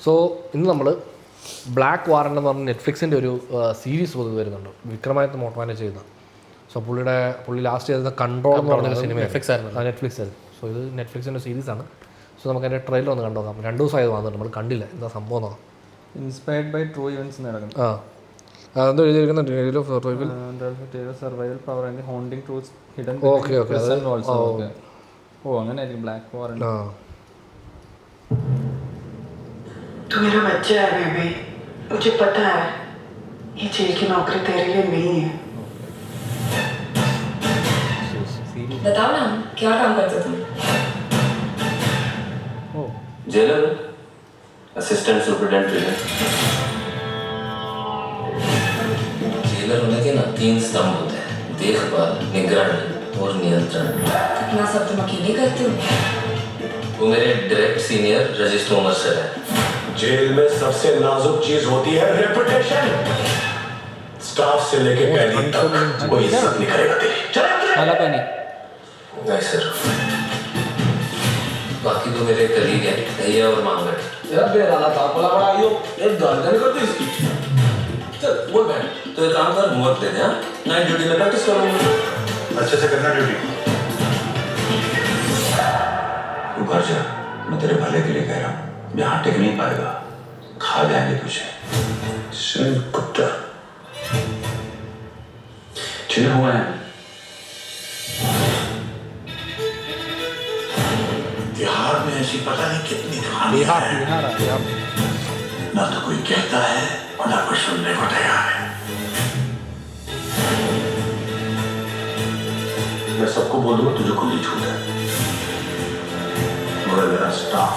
So ഇന്ന് നമ്മൾ black warrant എന്ന് പറഞ്ഞ നെറ്റ്ഫ്ലിക്സിൻ്റെ ഒരു സീരീസ് പൊതുവെ വരുന്നുണ്ട്. വിക്രമാദിത്യ മോട്ട്വാനെ ചെയ്യുന്ന. സോ പുള്ളി ലാസ്റ്റ് ചെയ്ത കൺട്രോൾ എന്ന് പറഞ്ഞൊരു സിനിമ നെറ്റ്ഫ്ലിക്സ് ആയിരുന്നു. സോ ഇത് നെറ്റ്ഫ്ലിക്സിൻ്റെ സീരീസാണ്. സോ നമുക്ക് അതിൻ്റെ ട്രെയിലർ ഒന്ന് കണ്ടുനോക്കാം. 2 ദിവസമായത് വന്നിട്ട് നമ്മൾ കണ്ടില്ല, എന്താ സംഭവം നോക്കാം. ഇൻസ്പയർഡ് ബൈ ട്രൂ ഇവൻറ്റ്സ് നടക്കുന്നു. അതെന്തോ എഴുതിയിരിക്കുന്ന survival power and haunting truths hidden. Okay oh അങ്ങനെ ആയിരിക്കും ബ്ലാക്ക് വാറൻ്റ്. तू मेरा बच्चा है बेबी, मुझे पता है ये जेल की नौकरी तेरे लिए नहीं है. बताओ ना क्या काम करते तुम? Jailer, assistant superintendent. जेलर होने के ना 3 स्तंभ होते हैं: देखभाल, निगरानी और नियंत्रण। इतना सब तुम अकेले करते हो? वो मेरे डायरेक्ट सीनियर रजिश तोमर सर है। जेल में सबसे नाजुक चीज होती है रेपुटेशन। स्टाफ से लेके कैदी तक कोई इज्जत नहीं करेगा तेरी। नहीं सर, बाकी तो मेरे कलीग हैं, भैया और मांगट। यार बेराला था बोला बड़ा आइयो एक गार्डन कर दो इसकी। चल बोल बैठ। तो एक काम कर, मुझे दे दे। हाँ, नाइट ड्यूटी में प्रैक्टिस करूंगा। अच्छे से करना ड्यूटी। तू घर जा, मैं तेरे भले के लिए कह रहा हूँ। यहाँ टिक नहीं पाएगा, खा जाएंगे तुझे। सिर्फ कुत्ता चिन्ह हुआ है। बिहार में ऐसी पता नहीं कितनी कहानी है। ना तो कोई कहता है और ना कोई सुनने को तैयार है। मैं सबको बोल दूंगा तुझे खुली छूट है, मगर मेरा स्टाफ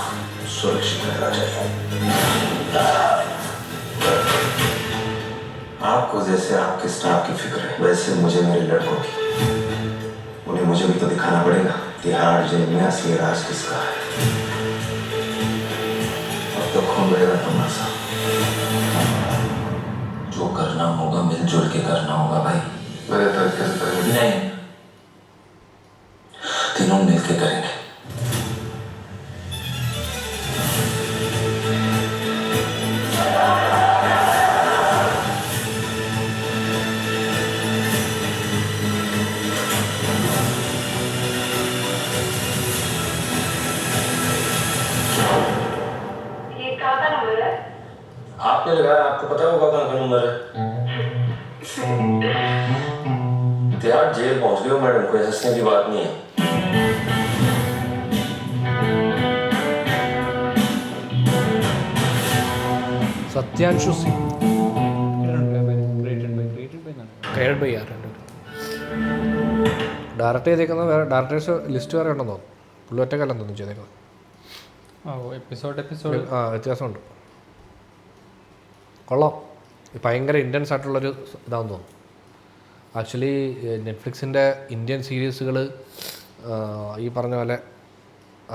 सुरक्षित रहना चाहिए। आपको जैसे आपके स्टाफ की फिक्र है, वैसे मुझे मेरे लड़कों की। उन्हें मुझे भी तो दिखाना पड़ेगा तिहाड़ जेल में असली राज किसका है। अब तो खून बहेगा तमाशा। जो करना होगा मिलजुल के करना होगा भाई। मेरे तरीके से करेंगे? नहीं, तीनों मिलके करेंगे। आपने लगाया, आपको पता होगा कहाँ का नंबर है। तिहाड़ जेल पहुंच गए हो मैडम, कोई हंसने की बात नहीं है। സത്യാൻഷു സി ക്രിയേറ്റഡ് ബൈ ഡയറക്റ്റ് ചെയ്തേക്കുന്ന വേറെ ഡയറക്ടേഴ്സ് ലിസ്റ്റ് വേറെ ഉണ്ടെന്ന് തോന്നുന്നു. പുള്ളി ഒറ്റക്കല്ലെന്ന് തോന്നുന്നു ചെയ്തേക്കുന്നത്. എപ്പിസോഡ് വ്യത്യാസമുണ്ട്. കൊള്ളാം. ഭയങ്കര ഇൻറ്റൻസ് ആയിട്ടുള്ളൊരു ഇതാണെന്ന് തോന്നുന്നു. ആക്ച്വലി നെറ്റ്ഫ്ലിക്സിൻ്റെ ഇന്ത്യൻ സീരീസുകൾ ഈ പറഞ്ഞ പോലെ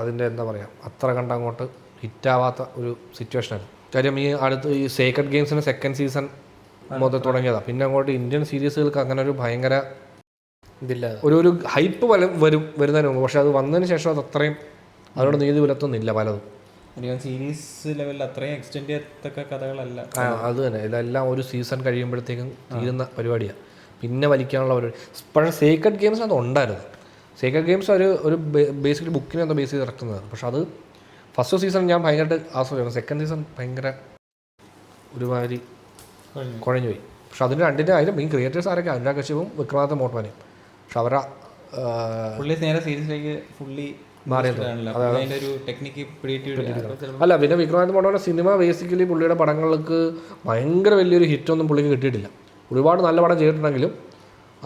അതിൻ്റെ എന്താ പറയുക അത്ര കണ്ട് അങ്ങോട്ട് ഹിറ്റാവാത്ത ഒരു സിറ്റുവേഷനാണ്. കാര്യം ഈ സേക്രഡ് ഗെയിംസിന് 2nd സീസൺ മുതൽ തുടങ്ങിയതാണ്. പിന്നെ അങ്ങോട്ട് ഇന്ത്യൻ സീരീസുകൾക്ക് അങ്ങനെ ഒരു ഭയങ്കര ഇതില്ല, ഒരു ഹൈപ്പ് വരുന്നതിന് മുമ്പ്. പക്ഷെ അത് വന്നതിന് ശേഷം അത് അത്രയും അതിനോട് നീതി പുലർത്തുന്നില്ല പലതും. സീരീസ് ലെവലിൽ അത്രയും എക്സ്റ്റെൻഡ് ചെയ്യത്തക്ക കഥകളല്ല. അത് തന്നെ, ഇതെല്ലാം ഒരു സീസൺ കഴിയുമ്പോഴത്തേക്കും തീരുന്ന പരിപാടിയാണ്. പിന്നെ വലിക്കാനുള്ള പരിപാടി. പക്ഷേ സേക്രഡ് ഗെയിംസ് അത് ഉണ്ടായിരുന്നു. സേക്രഡ് ഗെയിംസ് ഒരു ബേസിക്കലി ബുക്കിനെ എന്താ ബേസ് ചെയ്ത് ഇറക്കുന്നതാണ്. പക്ഷെ അത് ഫസ്റ്റ് സീസൺ ഞാൻ ഭയങ്കരമായിട്ട് ആസ്വദിച്ചു. 2nd സീസൺ ഭയങ്കര ഒരുമാതിരി കുഴഞ്ഞു പോയി. പക്ഷെ അതിന് രണ്ടിൻ്റെ അതിൻ്റെ മെയിൻ ക്രിയേറ്റേഴ്സ് ആരൊക്കെ? അനുരാഗ് കശ്യപും വിക്രമാദിത്യ മോട്ട്വാനെയും. പക്ഷെ അവരാ പുള്ളി നേരെ സീരീസിലേക്ക് ഫുള്ളി മാറിയത്. അല്ല, പിന്നെ വിക്രമാദിത്യ മോട്ട്വാനെ സിനിമ ബേസിക്കലി പുള്ളിയുടെ പടങ്ങൾക്ക് ഭയങ്കര വലിയൊരു ഹിറ്റൊന്നും പുള്ളിക്ക് കിട്ടിയിട്ടില്ല. ഒരുപാട് നല്ല പടം ചെയ്തിട്ടുണ്ടെങ്കിലും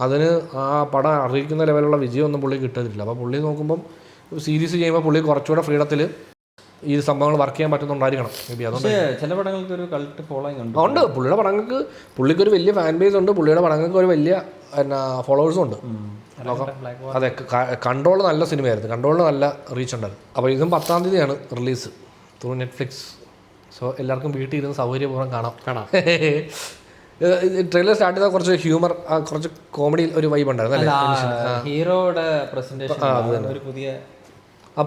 അതിന് ആ പടം അറിയിക്കുന്ന ലെവലുള്ള വിജയമൊന്നും പുള്ളിക്ക് കിട്ടുന്നില്ല. അപ്പോൾ പുള്ളി നോക്കുമ്പം സീരീസ് ചെയ്യുമ്പോൾ പുള്ളി കുറച്ചുകൂടെ ഫ്രീഡത്തിൽ ഈ സംഭവങ്ങൾ വർക്ക് ചെയ്യാൻ പറ്റുന്നുണ്ടായിരിക്കണം. മേ ബി അതുകൊണ്ട് ചില പടങ്ങൾക്ക് ഒരു കൾട്ട് ഫോളോയിങ് ഉണ്ട്. പുള്ളിയുടെ പടങ്ങൾക്ക് പുള്ളിക്കൊരു വലിയ ഫാൻ ബേസ് ഉണ്ട്. പുള്ളിയുടെ പടങ്ങൾക്ക് ഒരു വലിയ ഫോളോവേഴ്സും ഉണ്ട്. അതെ, കൺട്രോൾ നല്ല സിനിമയായിരുന്നു. കൺട്രോളിന് നല്ല റീച്ച് ഉണ്ടായിരുന്നു. അപ്പോൾ ഇതും 10-ാം തീയതിയാണ് റിലീസ് ത്രൂ നെറ്റ്ഫ്ലിക്സ്. സോ എല്ലാവർക്കും വീട്ടിൽ ഇരുന്ന് സൗകര്യപൂർവ്വം കാണാം. ട്രെയിലർ സ്റ്റാർട്ട് ചെയ്താൽ കുറച്ച് ഹ്യൂമർ, കുറച്ച് കോമഡി ഒരു വൈബ് ഉണ്ടായിരുന്നു അല്ലേ? ഹീറോയുടെ പ്രസന്റേഷൻ ഒരു പുതിയ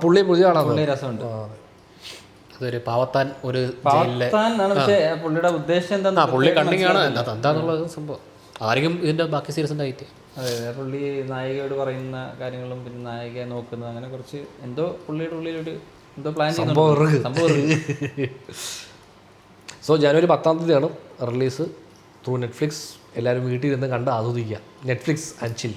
പുള്ളി പുതിയ ആളാണ്. രസമുണ്ട്. അതൊരു പാവത്താൻ ഒരു ജയിലിലെ പാവത്താനാണ്. പക്ഷേ പുള്ളിയുടെ ഉദ്ദേശം എന്താ? പുള്ളി കണ്ണിങ്ങാണ് എന്താന്നുള്ളത് സംഭവം. ആരെങ്കിലും ഇതിൻ്റെ ബാക്കി സീരീസിൻ്റെ ആയിട്ട് അതെ, പുള്ളി നായികയോട് പറയുന്ന കാര്യങ്ങളും പിന്നെ നായികയെ നോക്കുന്നത് അങ്ങനെ കുറച്ച് എന്തോ പുള്ളിയുടെ ഉള്ളിലൊരു എന്തോ പ്ലാൻ ചെയ്യുന്നുണ്ട്. സോ ജനുവരി 10 റിലീസ് ത്രൂ നെറ്റ്ഫ്ലിക്സ്. എല്ലാവരും വീട്ടിൽ ഇരുന്ന് കണ്ട് ആസ്വദിക്കുക. Netflix and chill.